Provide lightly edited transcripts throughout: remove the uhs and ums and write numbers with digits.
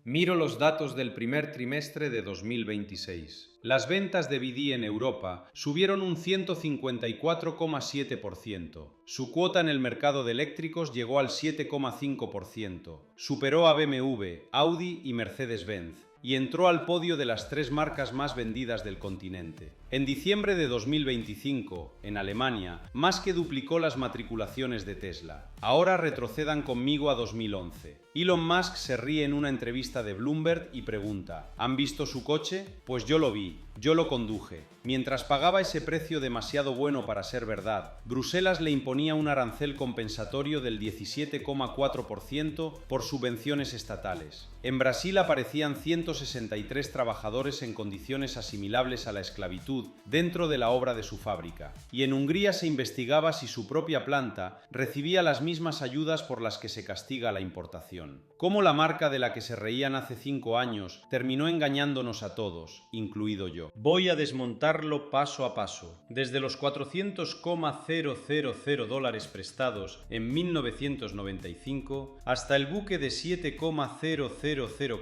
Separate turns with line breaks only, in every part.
Miro los datos del primer trimestre de 2026. Las ventas de BD en Europa subieron un 154,7%. Su cuota en el mercado de eléctricos llegó al 7,5%. Superó a BMW, Audi y Mercedes-Benz y entró al podio de las 3 marcas más vendidas del continente. En diciembre de 2025, en Alemania, más que duplicó las matriculaciones de Tesla. Ahora retrocedan conmigo a 2011. Elon Musk se ríe en una entrevista de Bloomberg y pregunta: ¿han visto su coche? Pues yo lo vi, yo lo conduje. Mientras pagaba ese precio demasiado bueno para ser verdad, Bruselas le imponía un arancel compensatorio del 17,4% por subvenciones estatales. En Brasil aparecían 163 trabajadores en condiciones asimilables a la esclavitud dentro de la obra de su fábrica. Y en Hungría se investigaba si su propia planta recibía las mismas ayudas por las que se castiga la importación. Cómo la marca de la que se reían hace 5 años terminó engañándonos a todos, incluido yo. Voy a desmontarlo paso a paso. Desde los 400,000 dólares prestados en 1995 hasta el buque de 7,000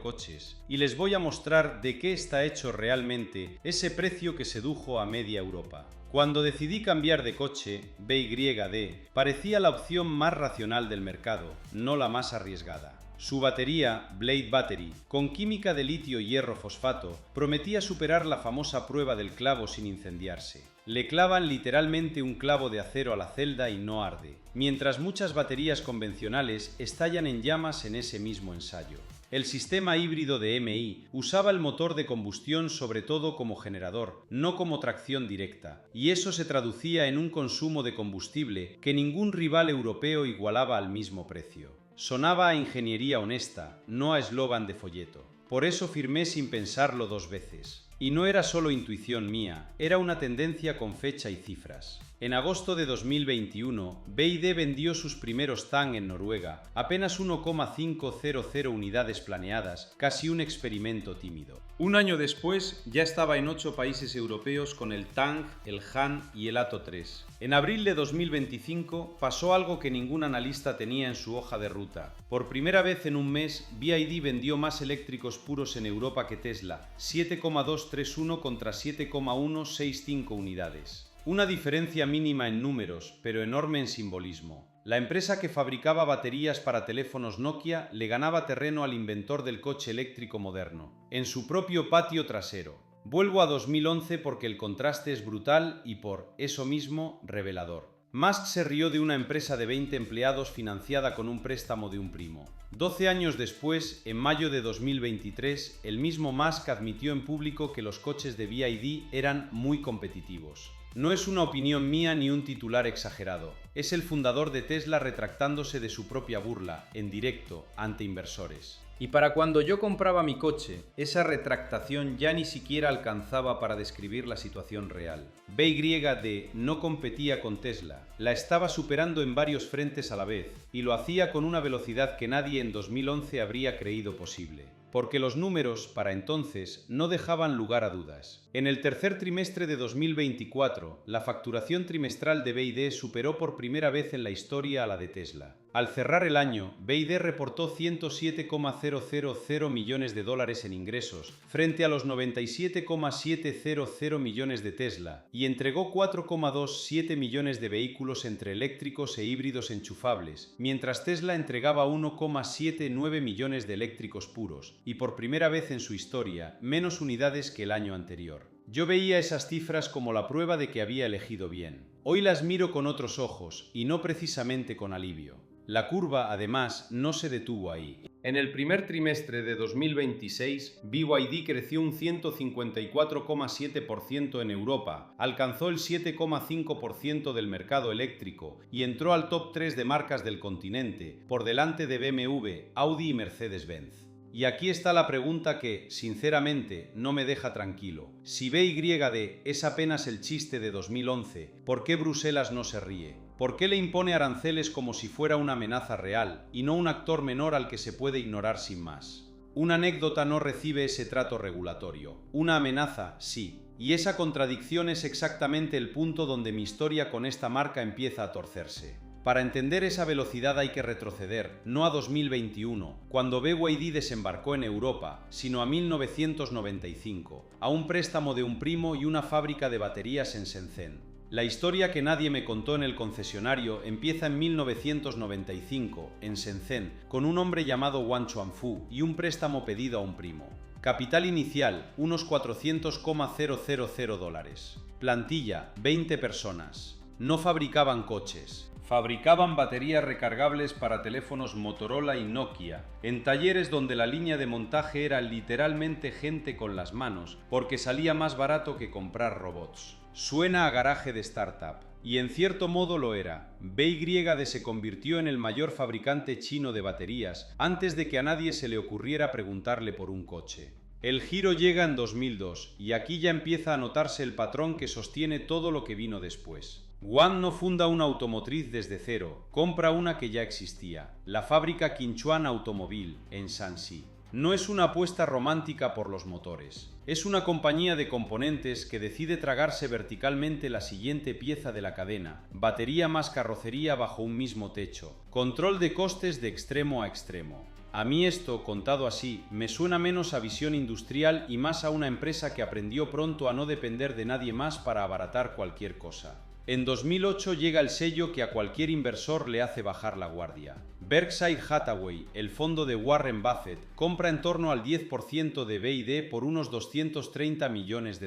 coches. Y les voy a mostrar de qué está hecho realmente ese precio que sedujo a media Europa. Cuando decidí cambiar de coche, BYD parecía la opción más racional del mercado, no la más arriesgada. Su batería, Blade Battery, con química de litio y hierro fosfato, prometía superar la famosa prueba del clavo sin incendiarse. Le clavan literalmente un clavo de acero a la celda y no arde, mientras muchas baterías convencionales estallan en llamas en ese mismo ensayo. El sistema híbrido de MI usaba el motor de combustión sobre todo como generador, no como tracción directa, y eso se traducía en un consumo de combustible que ningún rival europeo igualaba al mismo precio. Sonaba a ingeniería honesta, no a eslogan de folleto. Por eso firmé sin pensarlo 2 veces. Y no era solo intuición mía, era una tendencia con fecha y cifras. En agosto de 2021, BYD vendió sus primeros Tang en Noruega, apenas 1,500 unidades planeadas, casi un experimento tímido. Un año después, ya estaba en 8 países europeos con el Tang, el Han y el Atto 3. En abril de 2025 pasó algo que ningún analista tenía en su hoja de ruta. Por primera vez en un mes, BYD vendió más eléctricos puros en Europa que Tesla, 7,231 contra 7,165 unidades. Una diferencia mínima en números, pero enorme en simbolismo. La empresa que fabricaba baterías para teléfonos Nokia le ganaba terreno al inventor del coche eléctrico moderno, en su propio patio trasero. Vuelvo a 2011 porque el contraste es brutal y por eso mismo revelador. Musk se rió de una empresa de 20 empleados financiada con un préstamo de un primo. 12 años después, en mayo de 2023, el mismo Musk admitió en público que los coches de BYD eran muy competitivos. No es una opinión mía ni un titular exagerado. Es el fundador de Tesla retractándose de su propia burla, en directo, ante inversores. Y para cuando yo compraba mi coche, esa retractación ya ni siquiera alcanzaba para describir la situación real. BYD no competía con Tesla, la estaba superando en varios frentes a la vez, y lo hacía con una velocidad que nadie en 2011 habría creído posible. Porque los números, para entonces, no dejaban lugar a dudas. En el tercer trimestre de 2024, la facturación trimestral de BYD superó por primera vez en la historia a la de Tesla. Al cerrar el año, BYD reportó 107,000 millones de dólares en ingresos, frente a los 97,700 millones de Tesla, y entregó 4,27 millones de vehículos entre eléctricos e híbridos enchufables, mientras Tesla entregaba 1,79 millones de eléctricos puros, y por primera vez en su historia, menos unidades que el año anterior. Yo veía esas cifras como la prueba de que había elegido bien. Hoy las miro con otros ojos, y no precisamente con alivio. La curva, además, no se detuvo ahí. En el primer trimestre de 2026, BYD creció un 154,7% en Europa, alcanzó el 7,5% del mercado eléctrico y entró al top 3 de marcas del continente, por delante de BMW, Audi y Mercedes-Benz. Y aquí está la pregunta que, sinceramente, no me deja tranquilo. Si BYD es apenas el chiste de 2011, ¿por qué Bruselas no se ríe? ¿Por qué le impone aranceles como si fuera una amenaza real y no un actor menor al que se puede ignorar sin más? Una anécdota no recibe ese trato regulatorio. Una amenaza, sí. Y esa contradicción es exactamente el punto donde mi historia con esta marca empieza a torcerse. Para entender esa velocidad hay que retroceder, no a 2021, cuando BYD desembarcó en Europa, sino a 1995, a un préstamo de un primo y una fábrica de baterías en Shenzhen. La historia que nadie me contó en el concesionario empieza en 1995, en Shenzhen, con un hombre llamado Wang Chuanfu y un préstamo pedido a un primo. Capital inicial, unos $400,000. Plantilla, 20 personas. No fabricaban coches. Fabricaban baterías recargables para teléfonos Motorola y Nokia, en talleres donde la línea de montaje era literalmente gente con las manos, porque salía más barato que comprar robots. Suena a garaje de startup, y en cierto modo lo era. BYD se convirtió en el mayor fabricante chino de baterías antes de que a nadie se le ocurriera preguntarle por un coche. El giro llega en 2002, y aquí ya empieza a notarse el patrón que sostiene todo lo que vino después. Wang no funda una automotriz desde cero, compra una que ya existía, la fábrica Quinchuan Automobile, en Shanxi. No es una apuesta romántica por los motores. Es una compañía de componentes que decide tragarse verticalmente la siguiente pieza de la cadena, batería más carrocería bajo un mismo techo, control de costes de extremo a extremo. A mí esto, contado así, me suena menos a visión industrial y más a una empresa que aprendió pronto a no depender de nadie más para abaratar cualquier cosa. En 2008 llega el sello que a cualquier inversor le hace bajar la guardia. Berkshire Hathaway, el fondo de Warren Buffett, compra en torno al 10% de BYD por unos $230 millones.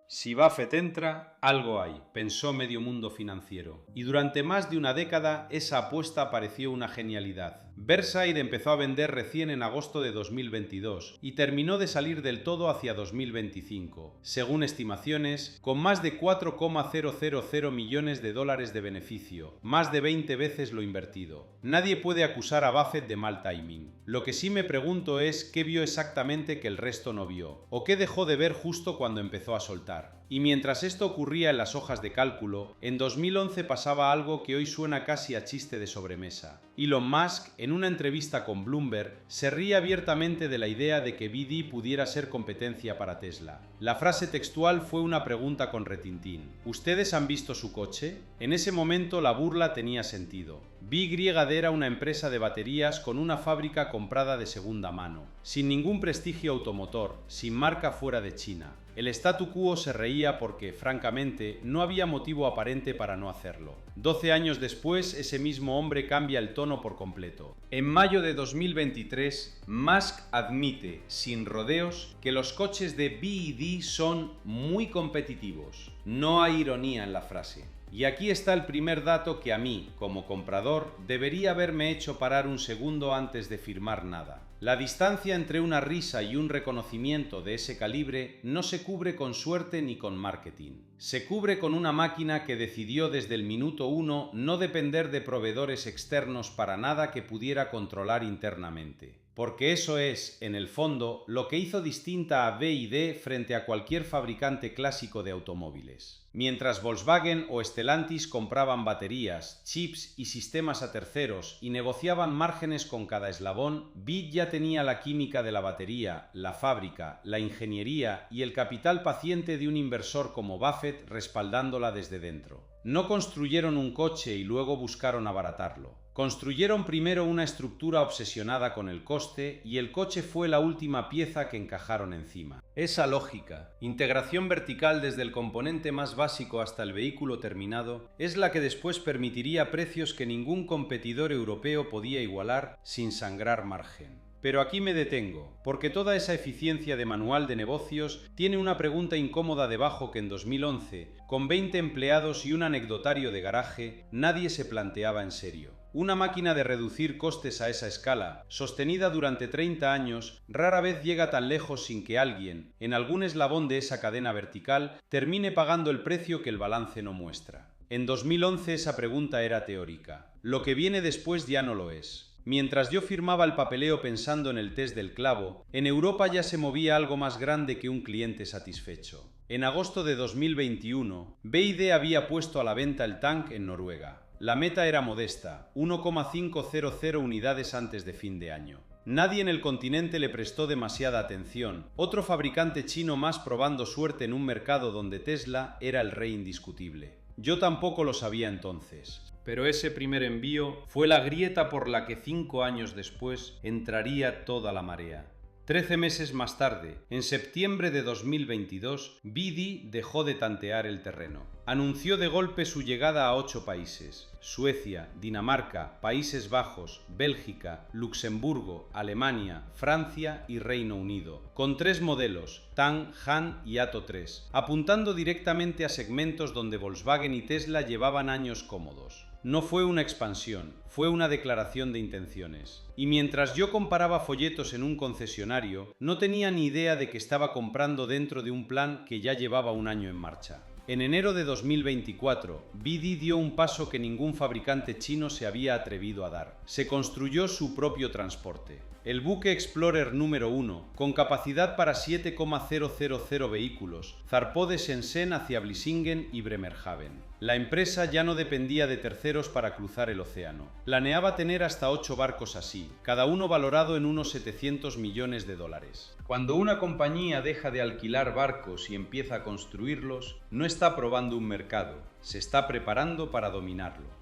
Si Buffett entra, algo hay, pensó medio mundo financiero. Y durante más de una década, esa apuesta pareció una genialidad. Berkshire empezó a vender recién en agosto de 2022 y terminó de salir del todo hacia 2025, según estimaciones, con más de $4,000 millones de beneficio, más de 20 veces lo invertido. Nadie puede acusar a Buffett de mal timing. Lo que sí me pregunto es qué vio exactamente que el resto no vio, o qué dejó de ver justo cuando empezó a soltar. Y mientras esto ocurría en las hojas de cálculo, en 2011 pasaba algo que hoy suena casi a chiste de sobremesa. Elon Musk, en una entrevista con Bloomberg, se ríe abiertamente de la idea de que BYD pudiera ser competencia para Tesla. La frase textual fue una pregunta con retintín. ¿Ustedes han visto su coche? En ese momento la burla tenía sentido. BYD era una empresa de baterías con una fábrica comprada de segunda mano, sin ningún prestigio automotor, sin marca fuera de China. El statu quo se reía porque, francamente, no había motivo aparente para no hacerlo. 12 años después, ese mismo hombre cambia el tono por completo. En mayo de 2023, Musk admite, sin rodeos, que los coches de BYD son muy competitivos. No hay ironía en la frase. Y aquí está el primer dato que a mí, como comprador, debería haberme hecho parar un segundo antes de firmar nada. La distancia entre una risa y un reconocimiento de ese calibre no se cubre con suerte ni con marketing. Se cubre con una máquina que decidió desde el minuto 1 no depender de proveedores externos para nada que pudiera controlar internamente. Porque eso es, en el fondo, lo que hizo distinta a BYD frente a cualquier fabricante clásico de automóviles. Mientras Volkswagen o Stellantis compraban baterías, chips y sistemas a terceros y negociaban márgenes con cada eslabón, BYD ya tenía la química de la batería, la fábrica, la ingeniería y el capital paciente de un inversor como Buffett respaldándola desde dentro. No construyeron un coche y luego buscaron abaratarlo. Construyeron primero una estructura obsesionada con el coste y el coche fue la última pieza que encajaron encima. Esa lógica, integración vertical desde el componente más básico hasta el vehículo terminado, es la que después permitiría precios que ningún competidor europeo podía igualar sin sangrar margen. Pero aquí me detengo, porque toda esa eficiencia de manual de negocios tiene una pregunta incómoda debajo que en 2011, con 20 empleados y un anecdotario de garaje, nadie se planteaba en serio. Una máquina de reducir costes a esa escala, sostenida durante 30 años, rara vez llega tan lejos sin que alguien, en algún eslabón de esa cadena vertical, termine pagando el precio que el balance no muestra. En 2011 esa pregunta era teórica. Lo que viene después ya no lo es. Mientras yo firmaba el papeleo pensando en el test del clavo, en Europa ya se movía algo más grande que un cliente satisfecho. En agosto de 2021, BYD había puesto a la venta el Tank en Noruega. La meta era modesta, 1,500 unidades antes de fin de año. Nadie en el continente le prestó demasiada atención, otro fabricante chino más probando suerte en un mercado donde Tesla era el rey indiscutible. Yo tampoco lo sabía entonces. Pero ese primer envío fue la grieta por la que 5 años después entraría toda la marea. 13 meses más tarde, en septiembre de 2022, Bidi dejó de tantear el terreno. Anunció de golpe su llegada a 8 países: Suecia, Dinamarca, Países Bajos, Bélgica, Luxemburgo, Alemania, Francia y Reino Unido, con 3 modelos, Tang, Han y Atto 3, apuntando directamente a segmentos donde Volkswagen y Tesla llevaban años cómodos. No fue una expansión, fue una declaración de intenciones. Y mientras yo comparaba folletos en un concesionario, no tenía ni idea de que estaba comprando dentro de un plan que ya llevaba un año en marcha. En enero de 2024, Bidi dio un paso que ningún fabricante chino se había atrevido a dar. Se construyó su propio transporte. El buque Explorer número 1, con capacidad para 7,000 vehículos, zarpó de Shenzhen hacia Vlissingen y Bremerhaven. La empresa ya no dependía de terceros para cruzar el océano. Planeaba tener hasta 8 barcos así, cada uno valorado en unos 700 millones de dólares. Cuando una compañía deja de alquilar barcos y empieza a construirlos, no está probando un mercado, se está preparando para dominarlo.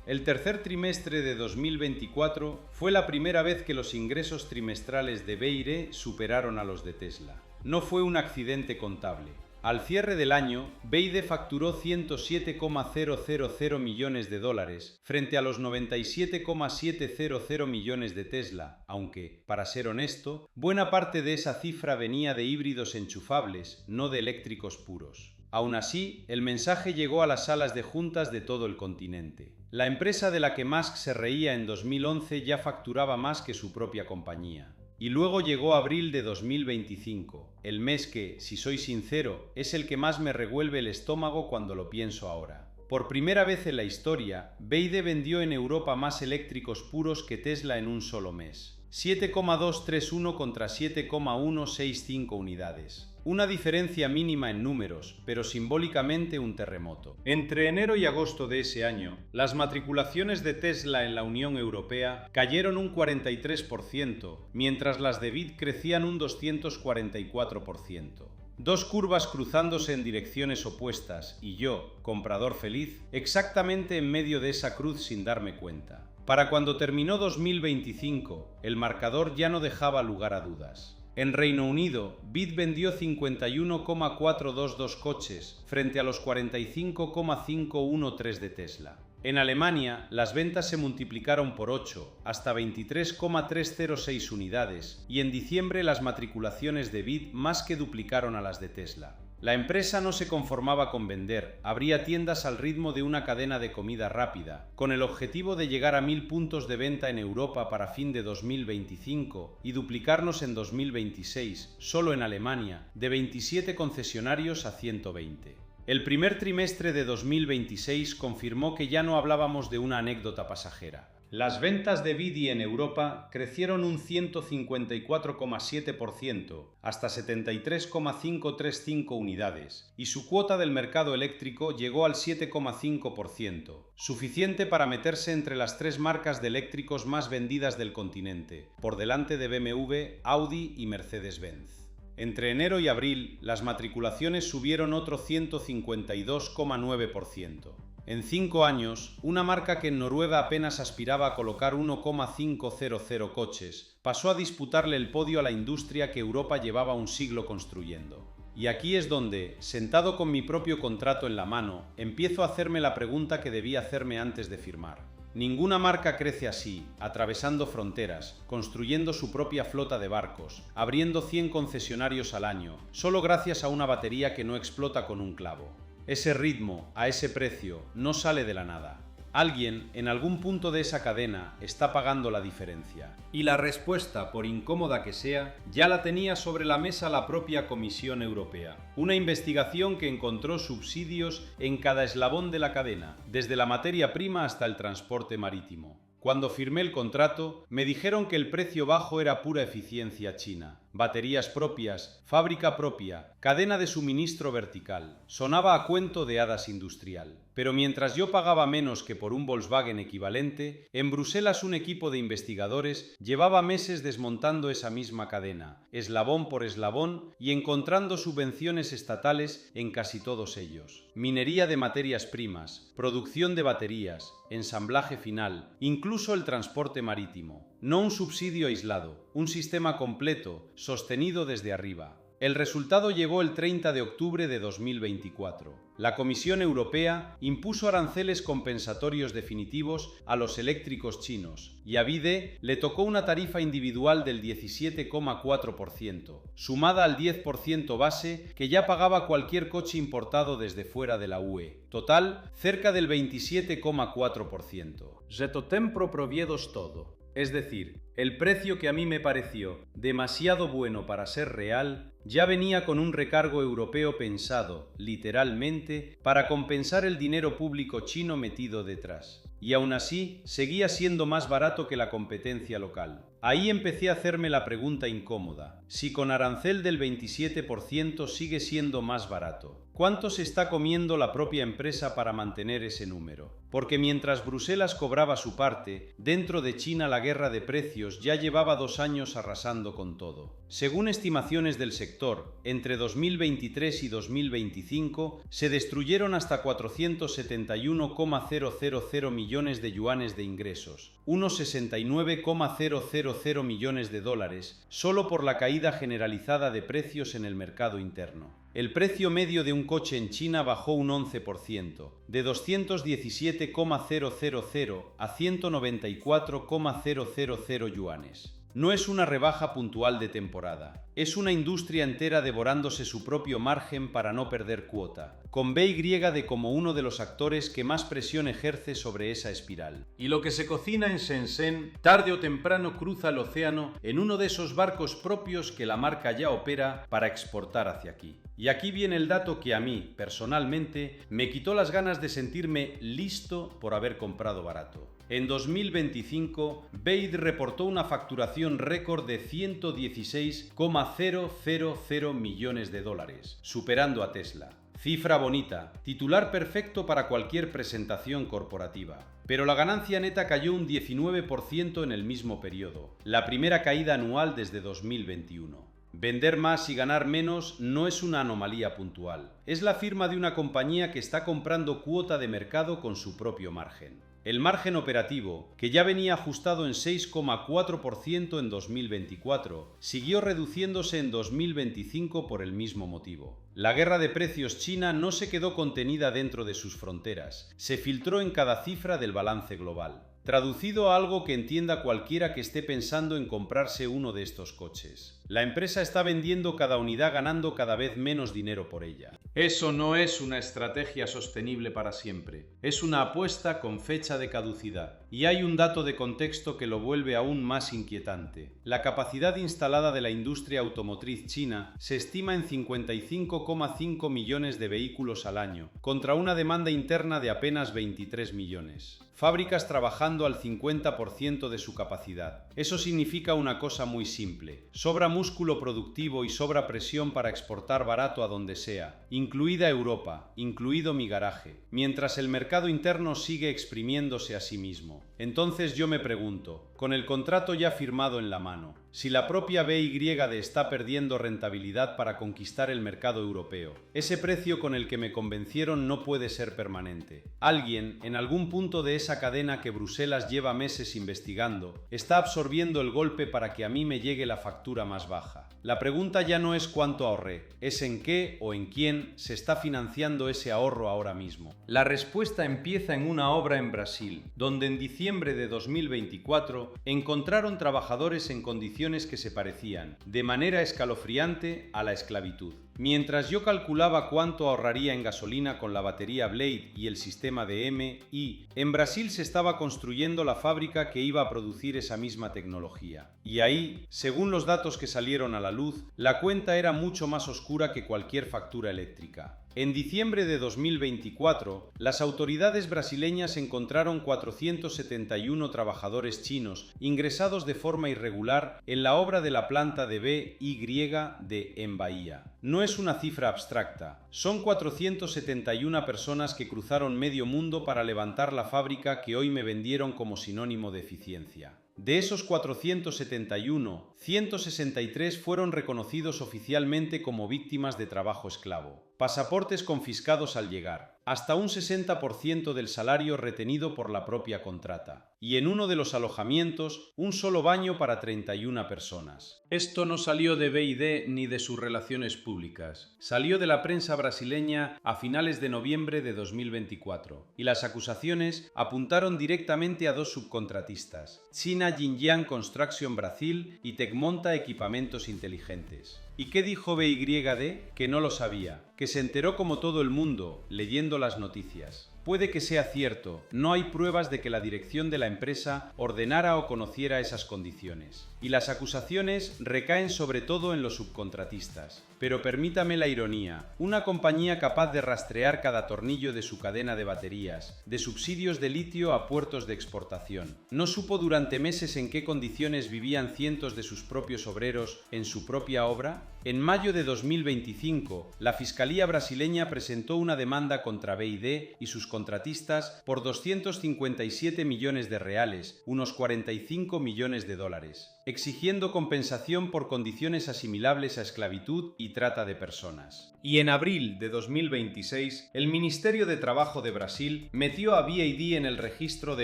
El tercer trimestre de 2024 fue la primera vez que los ingresos trimestrales de BYD superaron a los de Tesla. No fue un accidente contable. Al cierre del año, BYD facturó 107,000 millones de dólares frente a los 97,700 millones de Tesla, aunque, para ser honesto, buena parte de esa cifra venía de híbridos enchufables, no de eléctricos puros. Aún así, el mensaje llegó a las salas de juntas de todo el continente. La empresa de la que Musk se reía en 2011 ya facturaba más que su propia compañía. Y luego llegó abril de 2025, el mes que, si soy sincero, es el que más me revuelve el estómago cuando lo pienso ahora. Por primera vez en la historia, BYD vendió en Europa más eléctricos puros que Tesla en un solo mes. 7,231 contra 7,165 unidades. Una diferencia mínima en números, pero simbólicamente un terremoto. Entre enero y agosto de ese año, las matriculaciones de Tesla en la Unión Europea cayeron un 43%, mientras las de BYD crecían un 244%. Dos curvas cruzándose en direcciones opuestas y yo, comprador feliz, exactamente en medio de esa cruz sin darme cuenta. Para cuando terminó 2025, el marcador ya no dejaba lugar a dudas. En Reino Unido, BYD vendió 51,422 coches frente a los 45,513 de Tesla. En Alemania, las ventas se multiplicaron por 8, hasta 23,306 unidades, y en diciembre las matriculaciones de BYD más que duplicaron a las de Tesla. La empresa no se conformaba con vender, abría tiendas al ritmo de una cadena de comida rápida, con el objetivo de llegar a 1000 puntos de venta en Europa para fin de 2025 y duplicarnos en 2026, solo en Alemania, de 27 concesionarios a 120. El primer trimestre de 2026 confirmó que ya no hablábamos de una anécdota pasajera. Las ventas de BYD en Europa crecieron un 154,7% hasta 73,535 unidades y su cuota del mercado eléctrico llegó al 7,5%, suficiente para meterse entre las 3 marcas de eléctricos más vendidas del continente, por delante de BMW, Audi y Mercedes-Benz. Entre enero y abril, las matriculaciones subieron otro 152,9%. En 5 años, una marca que en Noruega apenas aspiraba a colocar 1,500 coches, pasó a disputarle el podio a la industria que Europa llevaba un siglo construyendo. Y aquí es donde, sentado con mi propio contrato en la mano, empiezo a hacerme la pregunta que debí hacerme antes de firmar. Ninguna marca crece así, atravesando fronteras, construyendo su propia flota de barcos, abriendo 100 concesionarios al año, solo gracias a una batería que no explota con un clavo. Ese ritmo, a ese precio, no sale de la nada. Alguien, en algún punto de esa cadena, está pagando la diferencia. Y la respuesta, por incómoda que sea, ya la tenía sobre la mesa la propia Comisión Europea. Una investigación que encontró subsidios en cada eslabón de la cadena, desde la materia prima hasta el transporte marítimo. Cuando firmé el contrato, me dijeron que el precio bajo era pura eficiencia china. Baterías propias, fábrica propia, cadena de suministro vertical. Sonaba a cuento de hadas industrial. Pero mientras yo pagaba menos que por un Volkswagen equivalente, en Bruselas un equipo de investigadores llevaba meses desmontando esa misma cadena, eslabón por eslabón, y encontrando subvenciones estatales en casi todos ellos. Minería de materias primas, producción de baterías, ensamblaje final, incluso el transporte marítimo. No un subsidio aislado, un sistema completo, sostenido desde arriba. El resultado llegó el 30 de octubre de 2024. La Comisión Europea impuso aranceles compensatorios definitivos a los eléctricos chinos y a BYD le tocó una tarifa individual del 17,4%, sumada al 10% base que ya pagaba cualquier coche importado desde fuera de la UE. Total, cerca del 27,4%. Że to tempo proviedos todo. Es decir, el precio que a mí me pareció demasiado bueno para ser real, ya venía con un recargo europeo pensado, literalmente, para compensar el dinero público chino metido detrás. Y aún así, seguía siendo más barato que la competencia local. Ahí empecé a hacerme la pregunta incómoda. Si con arancel del 27% sigue siendo más barato, ¿cuánto se está comiendo la propia empresa para mantener ese número? Porque mientras Bruselas cobraba su parte, dentro de China la guerra de precios ya llevaba 2 años arrasando con todo. Según estimaciones del sector, entre 2023 y 2025 se destruyeron hasta 471,000 millones de yuanes de ingresos, unos 69,000 millones de dólares, solo por la caída generalizada de precios en el mercado interno. El precio medio de un coche en China bajó un 11%, de 217,000 a 194,000 yuanes. No es una rebaja puntual de temporada, es una industria entera devorándose su propio margen para no perder cuota, con BY de como uno de los actores que más presión ejerce sobre esa espiral. Y lo que se cocina en Shenzhen, tarde o temprano cruza el océano en uno de esos barcos propios que la marca ya opera para exportar hacia aquí. Y aquí viene el dato que a mí, personalmente, me quitó las ganas de sentirme listo por haber comprado barato. En 2025, BYD reportó una facturación récord de 116,000 millones de dólares, superando a Tesla. Cifra bonita, titular perfecto para cualquier presentación corporativa. Pero la ganancia neta cayó un 19% en el mismo periodo, la primera caída anual desde 2021. Vender más y ganar menos no es una anomalía puntual. Es la firma de una compañía que está comprando cuota de mercado con su propio margen. El margen operativo, que ya venía ajustado en 6,4% en 2024, siguió reduciéndose en 2025 por el mismo motivo. La guerra de precios china no se quedó contenida dentro de sus fronteras, se filtró en cada cifra del balance global. Traducido a algo que entienda cualquiera que esté pensando en comprarse uno de estos coches. La empresa está vendiendo cada unidad ganando cada vez menos dinero por ella. Eso no es una estrategia sostenible para siempre. Es una apuesta con fecha de caducidad. Y hay un dato de contexto que lo vuelve aún más inquietante. La capacidad instalada de la industria automotriz china se estima en 55,5 millones de vehículos al año, contra una demanda interna de apenas 23 millones. Fábricas trabajando al 50% de su capacidad. Eso significa una cosa muy simple. Sobra músculo productivo y sobra presión para exportar barato a donde sea, incluida Europa, incluido mi garaje, mientras el mercado interno sigue exprimiéndose a sí mismo. Entonces yo me pregunto, con el contrato ya firmado en la mano, si la propia BY está perdiendo rentabilidad para conquistar el mercado europeo, ese precio con el que me convencieron no puede ser permanente. Alguien, en algún punto de esa cadena que Bruselas lleva meses investigando, está absorbiendo el golpe para que a mí me llegue la factura más baja. La pregunta ya no es cuánto ahorré, es en qué o en quién se está financiando ese ahorro ahora mismo. La respuesta empieza en una obra en Brasil, donde en diciembre de 2024 encontraron trabajadores en condiciones que se parecían, de manera escalofriante, a la esclavitud. Mientras yo calculaba cuánto ahorraría en gasolina con la batería Blade y el sistema de MI, en Brasil se estaba construyendo la fábrica que iba a producir esa misma tecnología. Y ahí, según los datos que salieron a la luz, la cuenta era mucho más oscura que cualquier factura eléctrica. En diciembre de 2024, las autoridades brasileñas encontraron 471 trabajadores chinos ingresados de forma irregular en la obra de la planta de BYD en Bahía. No es una cifra abstracta, son 471 personas que cruzaron medio mundo para levantar la fábrica que hoy me vendieron como sinónimo de eficiencia. De esos 471, 163 fueron reconocidos oficialmente como víctimas de trabajo esclavo. Pasaportes confiscados al llegar, hasta un 60% del salario retenido por la propia contrata. Y en uno de los alojamientos, un solo baño para 31 personas. Esto no salió de BYD ni de sus relaciones públicas. Salió de la prensa brasileña a finales de noviembre de 2024. Y las acusaciones apuntaron directamente a dos subcontratistas: China Xinjiang Construction Brasil y Tecmonta Equipamentos Inteligentes. ¿Y qué dijo BYD? Que no lo sabía, que se enteró como todo el mundo, leyendo las noticias. Puede que sea cierto, no hay pruebas de que la dirección de la empresa ordenara o conociera esas condiciones. Y las acusaciones recaen sobre todo en los subcontratistas. Pero permítame la ironía, una compañía capaz de rastrear cada tornillo de su cadena de baterías, de subsidios de litio a puertos de exportación, ¿no supo durante meses en qué condiciones vivían cientos de sus propios obreros en su propia obra? En mayo de 2025, la Fiscalía brasileña presentó una demanda contra BYD y sus contratistas por 257 millones de reales, unos 45 millones de dólares, exigiendo compensación por condiciones asimilables a esclavitud y trata de personas. Y en abril de 2026, el Ministerio de Trabajo de Brasil metió a BYD en el registro de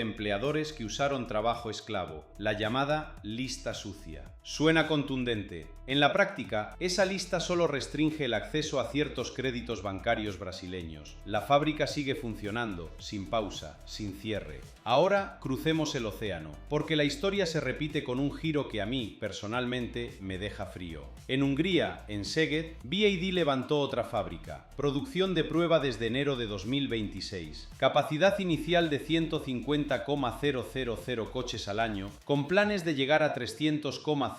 empleadores que usaron trabajo esclavo, la llamada lista sucia. Suena contundente. En la práctica, esa lista solo restringe el acceso a ciertos créditos bancarios brasileños. La fábrica sigue funcionando, sin pausa, sin cierre. Ahora crucemos el océano, porque la historia se repite con un giro que a mí, personalmente, me deja frío. En Hungría, en Szeged, BYD levantó otra fábrica. Producción de prueba desde enero de 2026. Capacidad inicial de 150,000 coches al año, con planes de llegar a 300,000.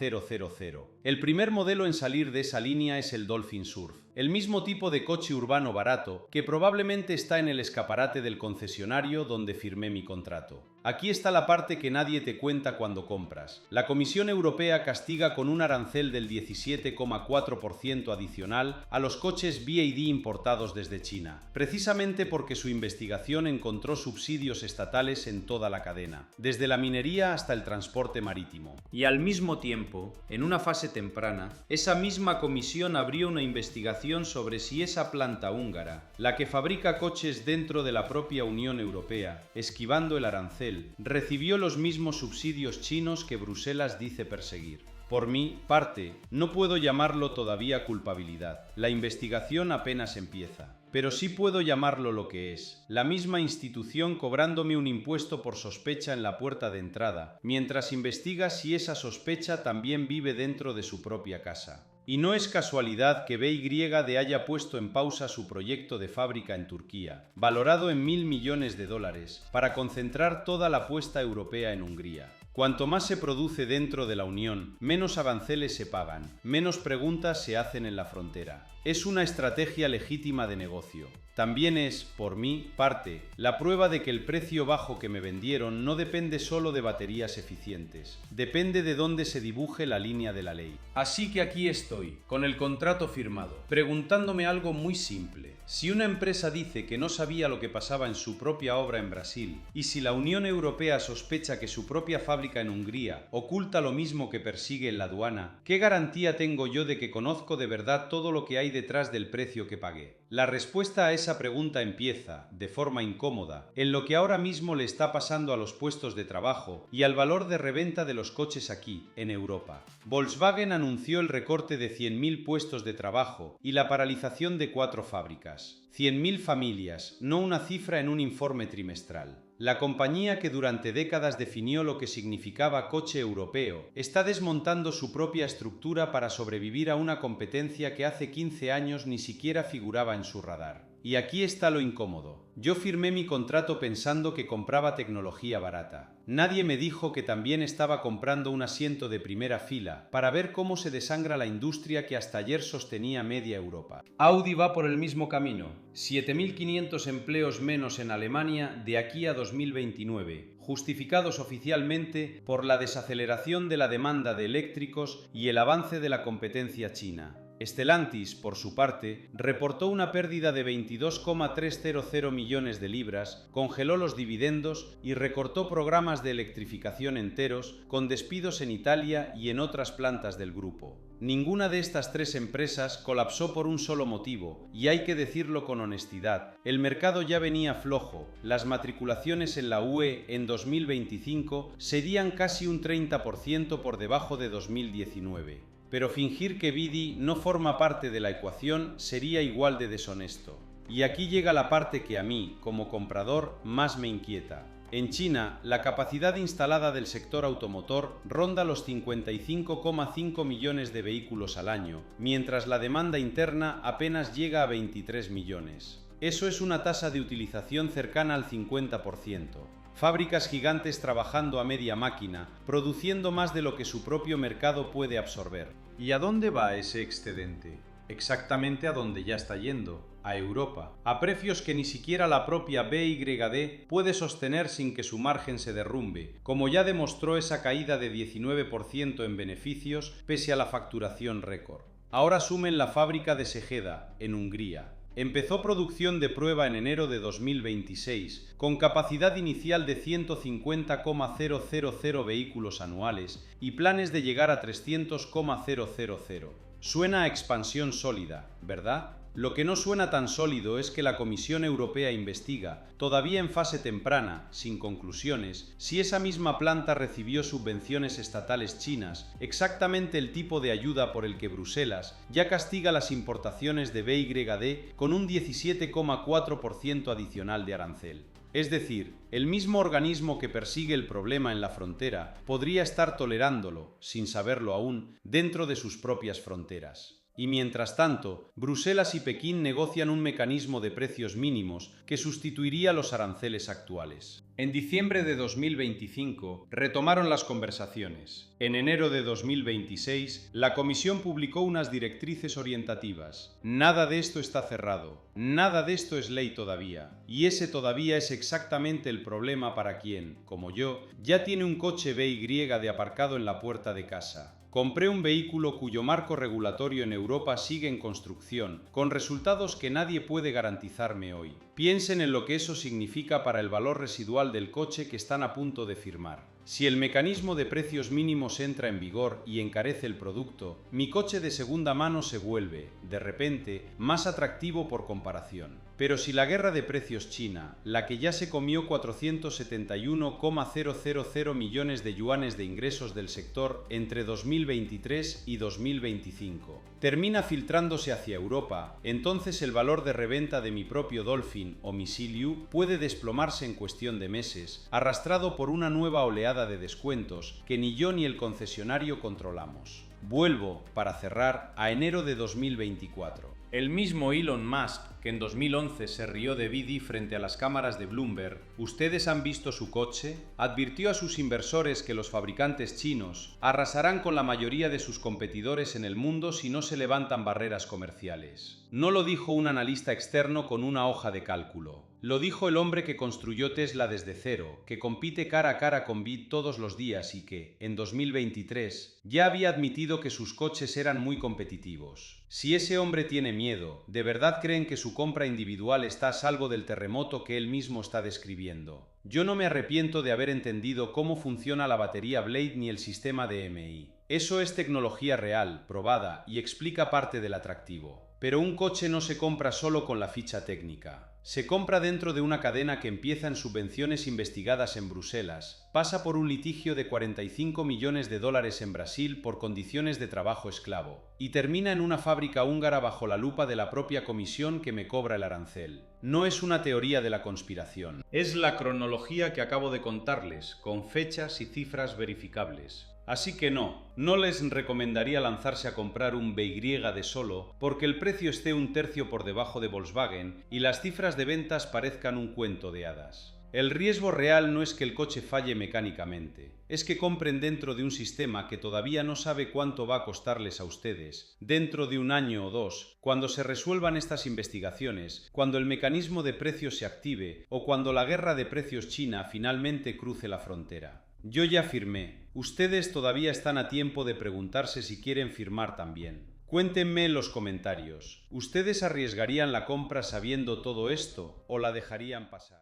El primer modelo en salir de esa línea es el Dolphin Surf, el mismo tipo de coche urbano barato que probablemente está en el escaparate del concesionario donde firmé mi contrato. Aquí está la parte que nadie te cuenta cuando compras. La Comisión Europea castiga con un arancel del 17,4% adicional a los coches BYD importados desde China, precisamente porque su investigación encontró subsidios estatales en toda la cadena, desde la minería hasta el transporte marítimo. Y al mismo tiempo, en una fase temprana, esa misma comisión abrió una investigación sobre si esa planta húngara, la que fabrica coches dentro de la propia Unión Europea, esquivando el arancel, recibió los mismos subsidios chinos que Bruselas dice perseguir. Por mi parte, no puedo llamarlo todavía culpabilidad. La investigación apenas empieza. Pero sí puedo llamarlo lo que es, la misma institución cobrándome un impuesto por sospecha en la puerta de entrada, mientras investiga si esa sospecha también vive dentro de su propia casa. Y no es casualidad que BYD haya puesto en pausa su proyecto de fábrica en Turquía, valorado en 1.000 millones de dólares, para concentrar toda la apuesta europea en Hungría. Cuanto más se produce dentro de la Unión, menos aranceles se pagan, menos preguntas se hacen en la frontera. Es una estrategia legítima de negocio. También es, por mi parte, la prueba de que el precio bajo que me vendieron no depende solo de baterías eficientes, depende de dónde se dibuje la línea de la ley. Así que aquí estoy, con el contrato firmado, preguntándome algo muy simple. Si una empresa dice que no sabía lo que pasaba en su propia obra en Brasil, y si la Unión Europea sospecha que su propia fábrica en Hungría oculta lo mismo que persigue en la aduana, ¿qué garantía tengo yo de que conozco de verdad todo lo que hay detrás del precio que pagué? La respuesta a esa pregunta empieza, de forma incómoda, en lo que ahora mismo le está pasando a los puestos de trabajo y al valor de reventa de los coches aquí, en Europa. Volkswagen anunció el recorte de 100.000 puestos de trabajo y la paralización de 4 fábricas. 100.000 familias, no una cifra en un informe trimestral. La compañía que durante décadas definió lo que significaba coche europeo, está desmontando su propia estructura para sobrevivir a una competencia que hace 15 años ni siquiera figuraba en su radar. Y aquí está lo incómodo. Yo firmé mi contrato pensando que compraba tecnología barata. Nadie me dijo que también estaba comprando un asiento de primera fila para ver cómo se desangra la industria que hasta ayer sostenía media Europa. Audi va por el mismo camino. 7.500 empleos menos en Alemania de aquí a 2029, justificados oficialmente por la desaceleración de la demanda de eléctricos y el avance de la competencia china. Stellantis, por su parte, reportó una pérdida de 22,300 millones de libras, congeló los dividendos y recortó programas de electrificación enteros, con despidos en Italia y en otras plantas del grupo. Ninguna de estas tres empresas colapsó por un solo motivo, y hay que decirlo con honestidad, el mercado ya venía flojo, las matriculaciones en la UE en 2025 serían casi un 30% por debajo de 2019. Pero fingir que Bidi no forma parte de la ecuación sería igual de deshonesto. Y aquí llega la parte que a mí, como comprador, más me inquieta. En China, la capacidad instalada del sector automotor ronda los 55,5 millones de vehículos al año, mientras la demanda interna apenas llega a 23 millones. Eso es una tasa de utilización cercana al 50%. Fábricas gigantes trabajando a media máquina, produciendo más de lo que su propio mercado puede absorber. ¿Y a dónde va ese excedente? Exactamente a donde ya está yendo, a Europa, a precios que ni siquiera la propia BYD puede sostener sin que su margen se derrumbe, como ya demostró esa caída de 19% en beneficios pese a la facturación récord. Ahora sumen la fábrica de Szegeda, en Hungría. Empezó producción de prueba en enero de 2026, con capacidad inicial de 150,000 vehículos anuales y planes de llegar a 300,000. Suena a expansión sólida, ¿verdad? Lo que no suena tan sólido es que la Comisión Europea investiga, todavía en fase temprana, sin conclusiones, si esa misma planta recibió subvenciones estatales chinas, exactamente el tipo de ayuda por el que Bruselas ya castiga las importaciones de BYD con un 17,4% adicional de arancel. Es decir, el mismo organismo que persigue el problema en la frontera podría estar tolerándolo, sin saberlo aún, dentro de sus propias fronteras. Y mientras tanto, Bruselas y Pekín negocian un mecanismo de precios mínimos que sustituiría los aranceles actuales. En diciembre de 2025 retomaron las conversaciones. En enero de 2026, la Comisión publicó unas directrices orientativas. Nada de esto está cerrado, nada de esto es ley todavía. Y ese todavía es exactamente el problema para quien, como yo, ya tiene un coche BY aparcado en la puerta de casa. Compré un vehículo cuyo marco regulatorio en Europa sigue en construcción, con resultados que nadie puede garantizarme hoy. Piensen en lo que eso significa para el valor residual del coche que están a punto de firmar. Si el mecanismo de precios mínimos entra en vigor y encarece el producto, mi coche de segunda mano se vuelve, de repente, más atractivo por comparación. Pero si la guerra de precios china, la que ya se comió 471,000 millones de yuanes de ingresos del sector entre 2023 y 2025, termina filtrándose hacia Europa, entonces el valor de reventa de mi propio Dolphin o mi Siliu puede desplomarse en cuestión de meses, arrastrado por una nueva oleada de descuentos que ni yo ni el concesionario controlamos. Vuelvo, para cerrar, a enero de 2024. El mismo Elon Musk, que en 2011 se rió de Bidi frente a las cámaras de Bloomberg, ¿ustedes han visto su coche?, advirtió a sus inversores que los fabricantes chinos arrasarán con la mayoría de sus competidores en el mundo si no se levantan barreras comerciales. No lo dijo un analista externo con una hoja de cálculo. Lo dijo el hombre que construyó Tesla desde cero, que compite cara a cara con Bid todos los días y que, en 2023, ya había admitido que sus coches eran muy competitivos. Si ese hombre tiene miedo, ¿de verdad creen que su compra individual está a salvo del terremoto que él mismo está describiendo? Yo no me arrepiento de haber entendido cómo funciona la batería Blade ni el sistema DMI. Eso es tecnología real, probada, y explica parte del atractivo. Pero un coche no se compra solo con la ficha técnica. Se compra dentro de una cadena que empieza en subvenciones investigadas en Bruselas, pasa por un litigio de 45 millones de dólares en Brasil por condiciones de trabajo esclavo, y termina en una fábrica húngara bajo la lupa de la propia comisión que me cobra el arancel. No es una teoría de la conspiración. Es la cronología que acabo de contarles, con fechas y cifras verificables. Así que no les recomendaría lanzarse a comprar un BY de solo porque el precio esté un tercio por debajo de Volkswagen y las cifras de ventas parezcan un cuento de hadas. El riesgo real no es que el coche falle mecánicamente, es que compren dentro de un sistema que todavía no sabe cuánto va a costarles a ustedes, dentro de un año o dos, cuando se resuelvan estas investigaciones, cuando el mecanismo de precios se active o cuando la guerra de precios china finalmente cruce la frontera. Yo ya firmé, ustedes todavía están a tiempo de preguntarse si quieren firmar también. Cuéntenme en los comentarios, ¿ustedes arriesgarían la compra sabiendo todo esto o la dejarían pasar?